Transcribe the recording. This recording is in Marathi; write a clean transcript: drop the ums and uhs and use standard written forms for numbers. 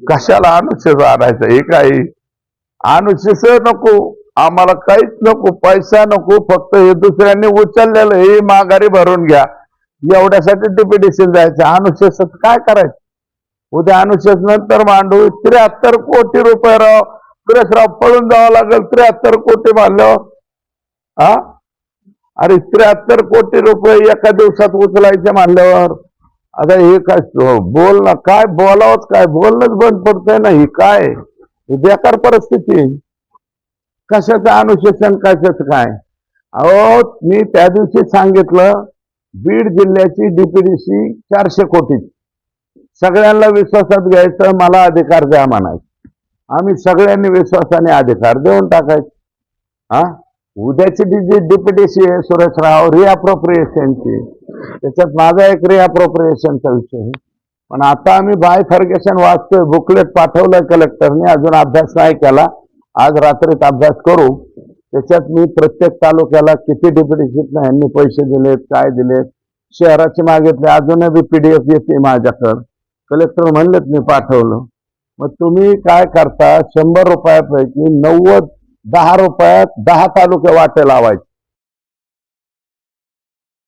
कशाला अनुच्छेद आणायचं? हे काही अनुच्छेद नको आम्हाला, काहीच नको, पैसा नको, फक्त हे दुसऱ्यांनी उचललेलं हे माघारी भरून घ्या एवढ्यासाठी डीपीडीसी जायचं. अनुच्छेद काय करायचं? उद्या अनुच्छेद नंतर मांडू. 73 कोटी रुपये राव सुरेशराव पळून जावं लागेल. 73 कोटी मानल्यावर हा, अरे 73 कोटी रुपये एका दिवसात उचलायचे मानल्यावर आता हे काय बोलणं? काय बोलावंच काय? बोलणंच बंद पडतंय ना. ही काय बेकार परिस्थिती. कशाचं अनुशासन, कशाचं काय? अहो मी त्या दिवशी सांगितलं बीड जिल्ह्याची डीपीडीसी 400 कोटी, सगळ्यांना विश्वासात घ्यायचं, मला अधिकार द्या म्हणायचं. आम्ही सगळ्यांनी विश्वासाने अधिकार देऊन टाकायचे. हा, उद्याची जी डीपीडीसी आहे सुरेशराव रिअप्रोप्रिएशनची, त्याच्यात माझा एक रिअप्रोप्रिएशनचा विषय आहे. पण आता आम्ही बायफर्गेशन वाचतोय, बुकलेट पाठवलंय कलेक्टरने, अजून अभ्यास नाही केला. आज रात्रीत अभ्यास करू. त्याच्यात मी प्रत्येक तालुक्याला किती डीपीडीसीत यांनी पैसे दिलेत, काय दिलेत, शहराचे मागितले, अजूनही पीडीएफ येते माझ्याकडं. कलेक्टर म्हणलेत मी पाठवलं. मग तुम्ही काय करता? 100 रुपयापैकी 90 10 रुपयात 10 तालुके वाटे लावायचे.